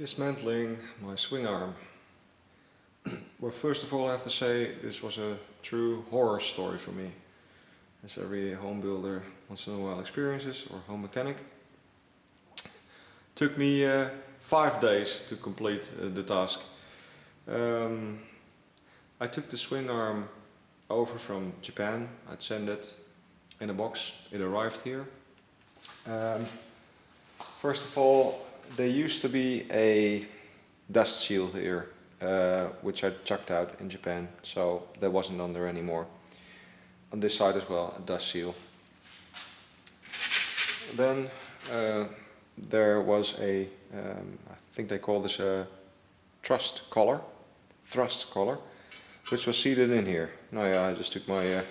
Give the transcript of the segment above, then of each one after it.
Dismantling my swing arm. Well, first of all I have to say this was a true horror story for me, as every home builder once in a while experiences, or home mechanic. Took me 5 days to complete the task. I took the swing arm over from Japan. I'd sent it in a box. It arrived here. First of all, there used to be a dust seal here, which I chucked out in Japan, so that wasn't on there anymore. On this side as well, a dust seal. Then there was a, I think they call this a thrust collar, which was seated in here. Now yeah, I just took my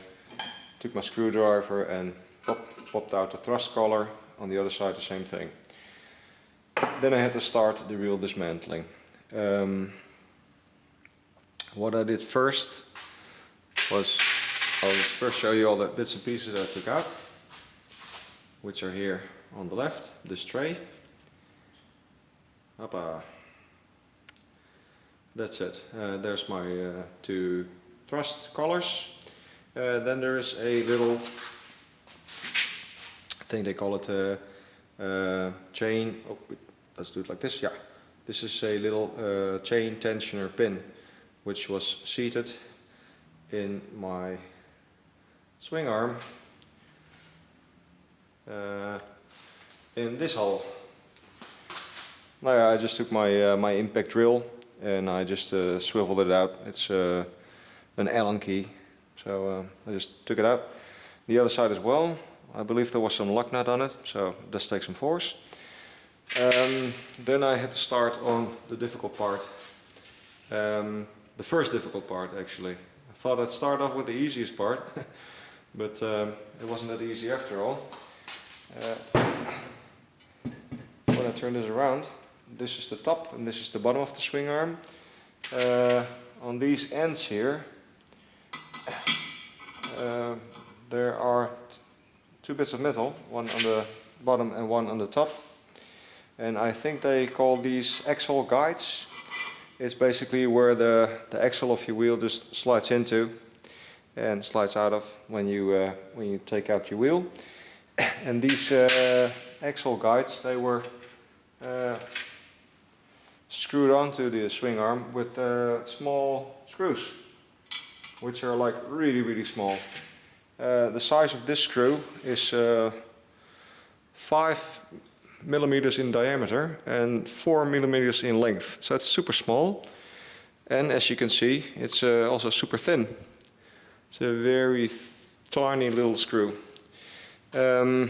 screwdriver and popped out the thrust collar. On the other side the same thing. Then I had to start the real dismantling. What I did first was, I'll first show you all the bits and pieces that I took out, which are here on the left, this tray. Hoppa. That's it. There's my two thrust collars. Then there is a little, I think they call it a chain. Oh, let's do it like this. Yeah, this is a little chain tensioner pin, which was seated in my swing arm in this hole. Now yeah, I just took my my impact drill and I just swiveled it out. It's an Allen key, so I just took it out. The other side as well. I believe there was some lock nut on it, so it does take some force. Then I had to start on the difficult part. The first difficult part, actually. I thought I'd start off with the easiest part, but it wasn't that easy after all. When I turn this around, this is the top and this is the bottom of the swing arm. On these ends here, there are two bits of metal, one on the bottom and one on the top. And I think they call these axle guides. It's basically where the axle of your wheel just slides into and slides out of when you take out your wheel. And these axle guides, they were screwed onto the swing arm with small screws, which are like really small. The size of this screw is 5 millimeters in diameter and 4 millimeters in length, so it's super small. And as you can see, it's also super thin. It's a very tiny little screw. I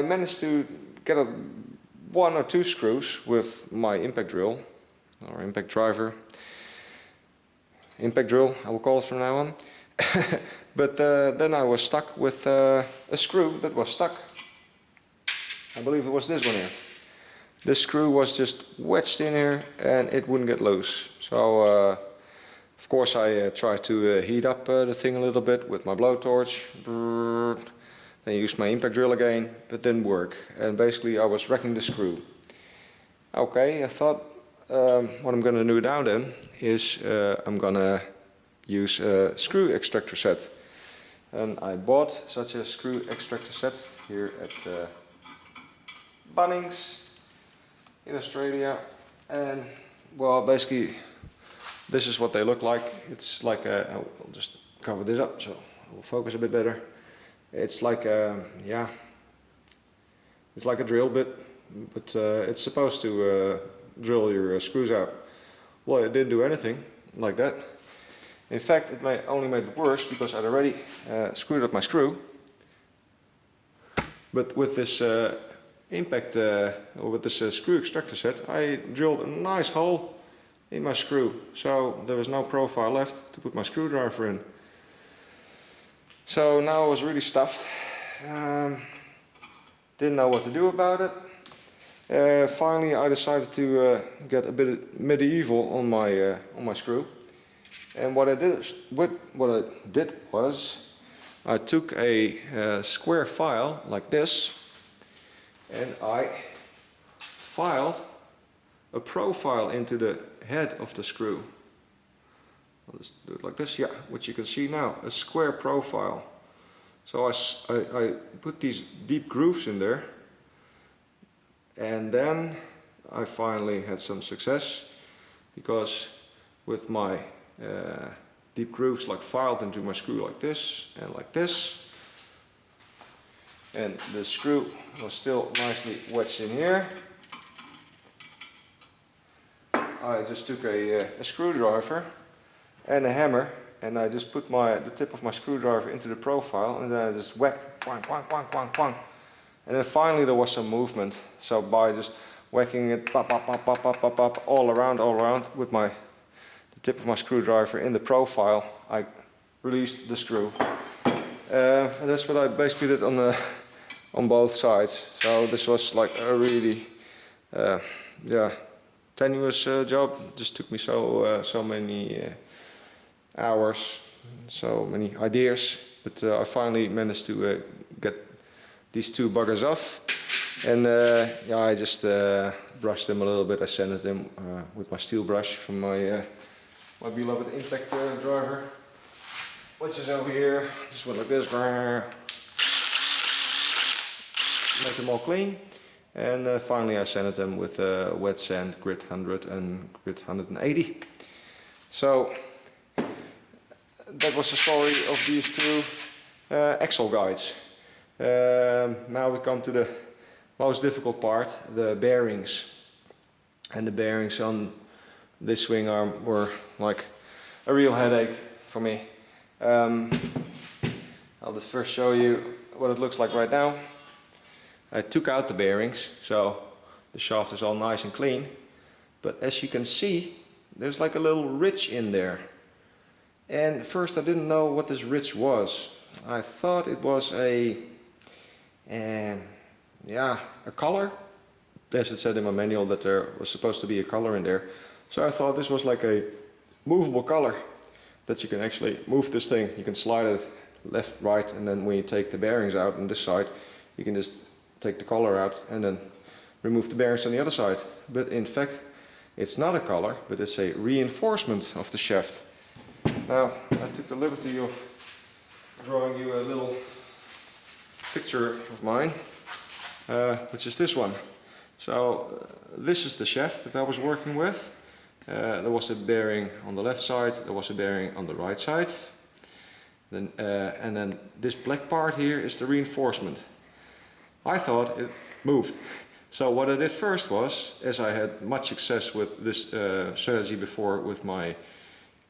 managed to get one or two screws with my impact drill, or impact driver. Impact drill, I will call it from now on. But then I was stuck with a screw that was stuck. I believe it was this one here. This screw was just wedged in here and it wouldn't get loose. So of course I tried to heat up the thing a little bit with my blowtorch. Then used my impact drill again, but it didn't work. And basically I was wrecking the screw. Okay, I thought what I'm going to do now then is I'm going to use a screw extractor set. And I bought such a screw extractor set here at Bunnings in Australia. And well, basically this is what they look like. It's like I'll just cover this up so it will focus a bit better. It's like a, yeah, it's like a drill bit, but it's supposed to drill your screws out. Well, it didn't do anything like that. In fact, it only made it worse because I'd already screwed up my screw. But with this with this screw extractor set, I drilled a nice hole in my screw, so there was no profile left to put my screwdriver in. So now I was really stuffed. Didn't know what to do about it. Finally, I decided to get a bit medieval on my screw. And what I did was I took a square file like this, and I filed a profile into the head of the screw. I'll just do it like this, yeah, which you can see now, a square profile. So I put these deep grooves in there, and then I finally had some success, because with my deep grooves like filed into my screw like this, and the screw was still nicely wedged in here, I just took a screwdriver and a hammer, and I just put the tip of my screwdriver into the profile, and then I just whacked, quang, quang, quang, quang, quang. And then finally there was some movement. So by just whacking it pop, pop, pop, pop, pop, pop, pop, all around with the tip of my screwdriver in the profile, I released the screw. And that's what I basically did on both sides. So this was like a really tenuous job. It just took me so many hours, so many ideas, but I finally managed to get these two buggers off, and yeah, I just brushed them a little bit. I sanded them with my steel brush from my beloved Impact driver, which is over here. Just went like this, make them all clean, and finally I sanded them with wet sand grit 100 and grit 180. So that was the story of these two axle guides. Now we come to the most difficult part, the bearings. And the bearings on this swing arm were like a real headache for me. I'll just first show you what it looks like right now. I took out the bearings, so the shaft is all nice and clean. But as you can see, there's like a little ridge in there. And first I didn't know what this ridge was. I thought it was a collar. As it said in my manual that there was supposed to be a collar in there. So I thought this was like a movable collar, that you can actually move this thing. You can slide it left, right, and then when you take the bearings out on this side, you can just take the collar out and then remove the bearings on the other side. But in fact, it's not a collar, but it's a reinforcement of the shaft. Now, I took the liberty of drawing you a little picture of mine, which is this one. So this is the shaft that I was working with. There was a bearing on the left side, there was a bearing on the right side. Then, and then this black part here is the reinforcement. I thought it moved. So what I did first was, as I had much success with this strategy before with my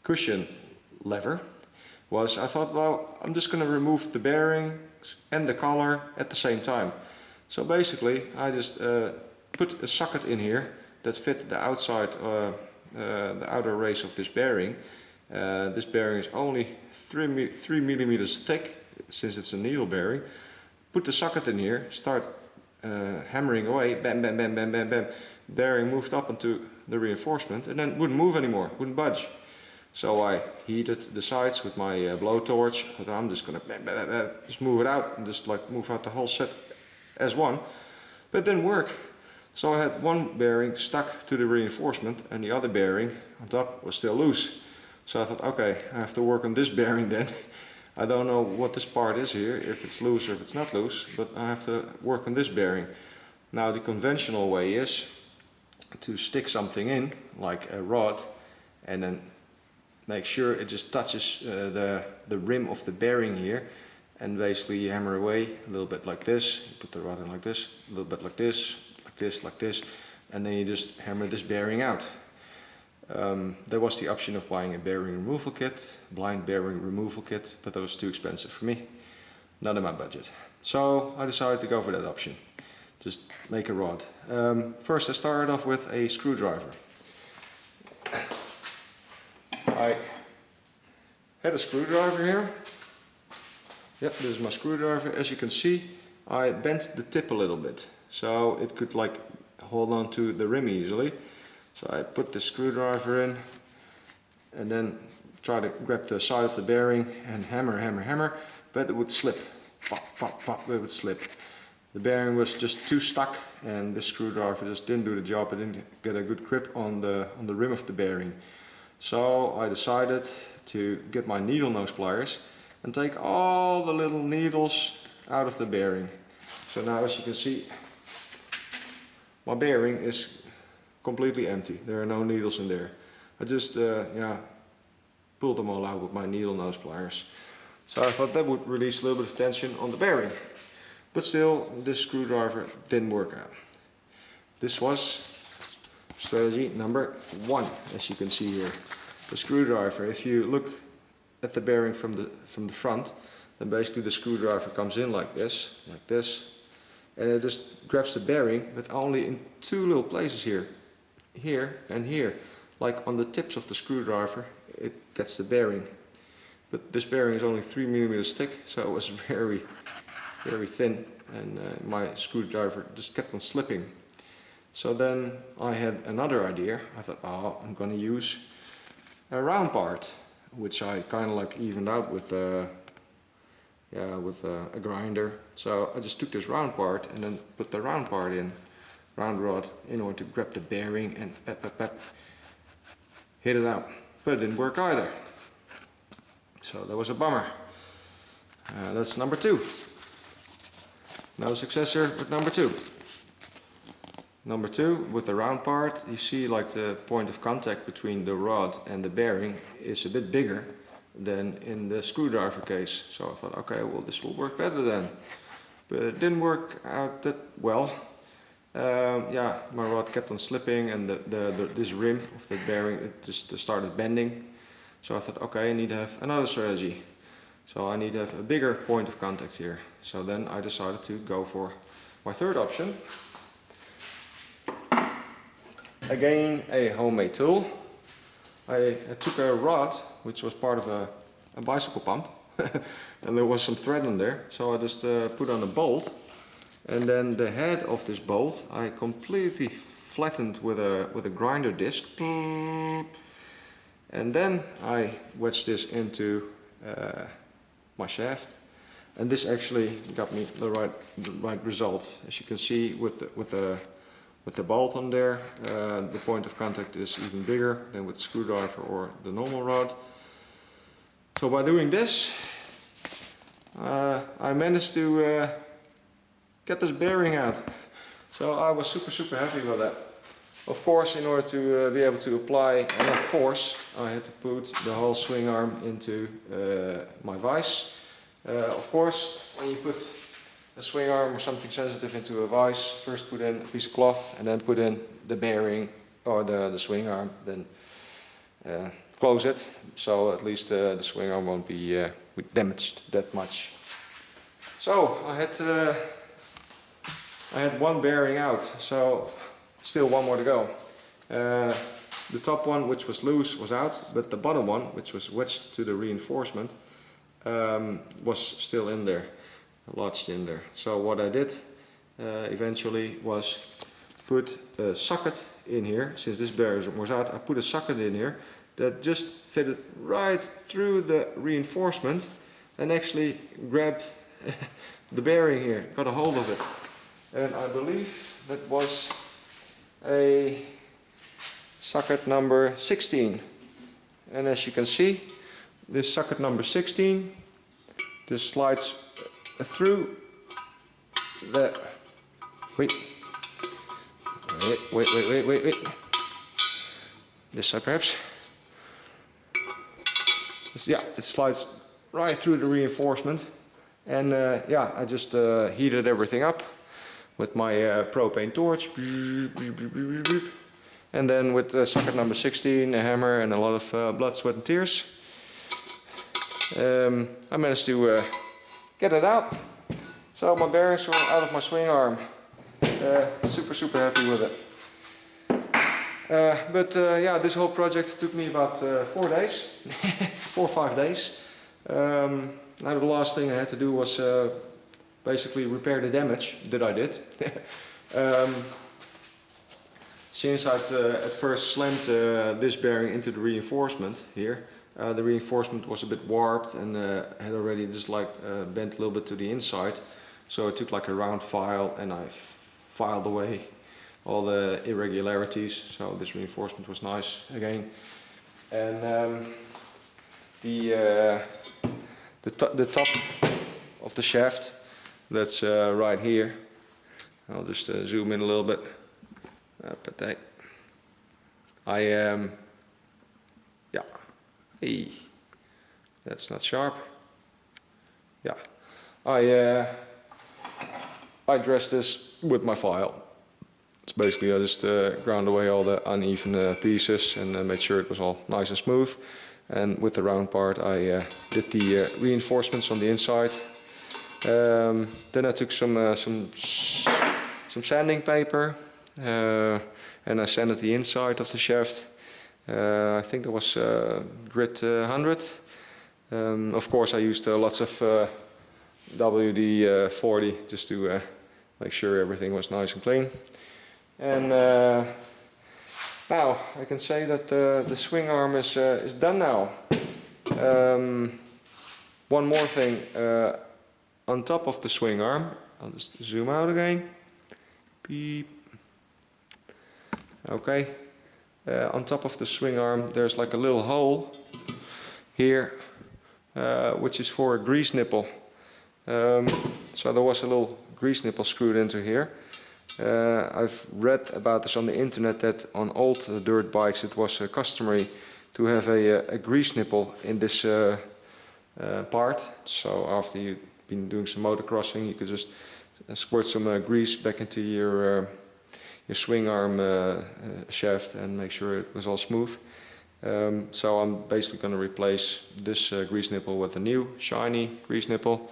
cushion lever, was I thought, well, I'm just going to remove the bearings and the collar at the same time. So basically I just put a socket in here that fit the outside, the outer race of this bearing. This bearing is only 3 millimeters thick, since it's a needle bearing. Put the socket in here, start hammering away, bam, bam, bam, bam, bam, bam. Bearing moved up onto the reinforcement and then wouldn't move anymore, wouldn't budge. So I heated the sides with my blowtorch. I thought, I'm just gonna just move it out and just like move out the whole set as one. But it didn't work. So I had one bearing stuck to the reinforcement and the other bearing on top was still loose. So I thought, okay, I have to work on this bearing then. I don't know what this part is here, if it's loose or if it's not loose, but I have to work on this bearing. Now the conventional way is to stick something in, like a rod, and then make sure it just touches the rim of the bearing here, and basically you hammer away a little bit like this, you put the rod in like this, a little bit like this, like this, like this, and then you just hammer this bearing out. There was the option of buying a bearing removal kit, blind bearing removal kit, but that was too expensive for me, not in my budget. So I decided to go for that option, just make a rod. First I started off with a screwdriver. I had a screwdriver here. Yep, this is my screwdriver. As you can see, I bent the tip a little bit, so it could like hold on to the rim easily. So I put the screwdriver in and then try to grab the side of the bearing and hammer, hammer, hammer, but it would slip. Fop, fop, fop, it would slip. the bearing was just too stuck, and this screwdriver just didn't do the job. It didn't get a good grip on the rim of the bearing. So I decided to get my needle nose pliers and take all the little needles out of the bearing. So now, as you can see, my bearing is completely empty. There are no needles in there. I just pulled them all out with my needle nose pliers. So I thought that would release a little bit of tension on the bearing. But still, this screwdriver didn't work out. This was strategy number 1, as you can see here. The screwdriver, if you look at the bearing from the front, then basically the screwdriver comes in like this, and it just grabs the bearing, but only in 2 little places here, here and here. Like on the tips of the screwdriver, it gets the bearing. But this bearing is only 3 millimeters thick, so it was very thin, and my screwdriver just kept on slipping. So then I had another idea. I thought, oh, I'm gonna use a round part, which I kind of like evened out with a grinder. So I just took this round part and then put the round part in, round rod, in order to grab the bearing and hit it out. But it didn't work either. So that was a bummer. That's number 2. No successor with number 2. Number 2, with the round part, you see like the point of contact between the rod and the bearing is a bit bigger than in the screwdriver case. So I thought, okay, well, this will work better then. But it didn't work out that well. Yeah, my rod kept on slipping, and this rim of the bearing, it just started bending. So I thought, okay, I need to have another strategy. So I need to have a bigger point of contact here. So then I decided to go for my third option. Again, a homemade tool. I took a rod, which was part of a bicycle pump, and there was some thread on there. So I just put on a bolt, and then the head of this bolt I completely flattened with a grinder disc. And then I wedged this into my shaft, and this actually got me the right result. As you can see, with the bolt on there, the point of contact is even bigger than with the screwdriver or the normal rod. So by doing this, I managed to get this bearing out. So I was super happy with that. Of course, in order to be able to apply enough force, I had to put the whole swing arm into my vise. Of course, when you put a swing arm or something sensitive into a vise, first put in a piece of cloth and then put in the bearing or the swing arm, then close it, so at least the swing arm won't be damaged that much. So I had one bearing out, so still one more to go. The top one, which was loose, was out, but the bottom one, which was wedged to the reinforcement, was still in there, lodged in there. So what I did eventually was put a socket in here. Since this bearing was out, I put a socket in here that just fitted right through the reinforcement and actually grabbed the bearing here, got a hold of it. And I believe that was a socket number 16. And as you can see, this socket number 16 just slides through the... Wait. This side perhaps. Yeah, it slides right through the reinforcement. And yeah, I just heated everything up with my propane torch. And then with socket number 16, a hammer and a lot of blood, sweat and tears, I managed to get it out. So my bearings were out of my swing arm. Super happy with it. But yeah, this whole project took me about 4 days, 4 or 5 days. Now the last thing I had to do was basically repair the damage that I did. Since I'd at first slammed this bearing into the reinforcement here, the reinforcement was a bit warped and had already just like bent a little bit to the inside. So I took like a round file and I filed away all the irregularities. So this reinforcement was nice again. And the top of the shaft, that's right here. I'll just zoom in a little bit. But yeah, hey, that's not sharp. Yeah, I dressed this with my file. It's basically I just ground away all the uneven pieces and made sure it was all nice and smooth. And with the round part, I did the reinforcements on the inside. Then I took some sanding paper and I sanded the inside of the shaft. I think that was grit 100. Of course, I used lots of WD-40 just to make sure everything was nice and clean. And now I can say that the swing arm is done now. One more thing, on top of the swing arm, I'll just zoom out again. Beep. Okay. On top of the swing arm there's like a little hole here, which is for a grease nipple. So there was a little grease nipple screwed into here. I've read about this on the internet that on old dirt bikes it was customary to have a grease nipple in this part. So after you've been doing some motocrossing, you could just squirt some grease back into your swing arm shaft and make sure it was all smooth. So I'm basically going to replace this grease nipple with a new shiny grease nipple.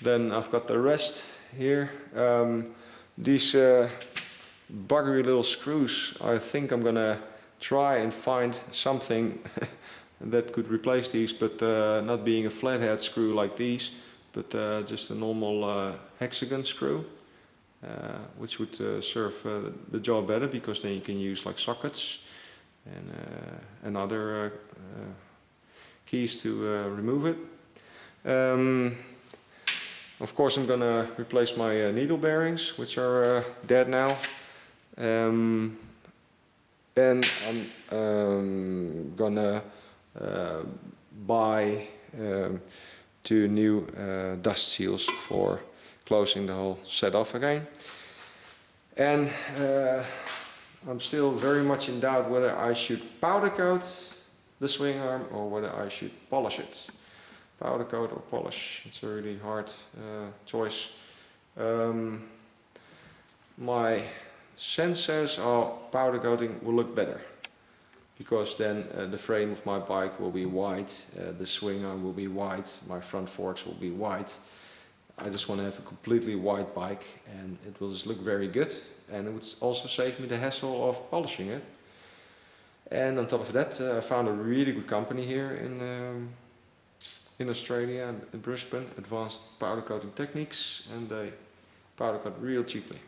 Then I've got the rest here. These buggery little screws, I think I'm gonna try and find something that could replace these, but not being a flathead screw like these, but just a normal hexagon screw, which would serve the job better, because then you can use like sockets and other keys to remove it. Of course I'm gonna replace my needle bearings, which are dead now. And I'm gonna buy 2 new dust seals for closing the whole set off again. And I'm still very much in doubt whether I should powder coat the swing arm or whether I should polish it. Powder coat or polish, it's a really hard choice. My sense says powder coating will look better, because then the frame of my bike will be white, the swing arm will be white, my front forks will be white. I just want to have a completely white bike, and it will just look very good, and it would also save me the hassle of polishing it. And on top of that, I found a really good company here in Australia, in Brisbane, Advanced Powder Coating Techniques, and they powder coat real cheaply.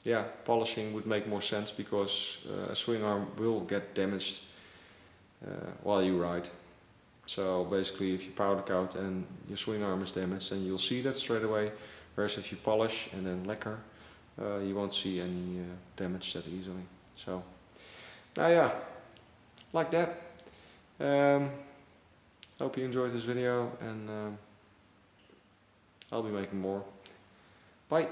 Yeah, polishing would make more sense, because a swing arm will get damaged while you ride. So basically, if you powder coat and your swing arm is damaged, then you'll see that straight away. Whereas if you polish and then lacquer, you won't see any damage that easily. So, now yeah, like that. Hope you enjoyed this video, and I'll be making more. Bye!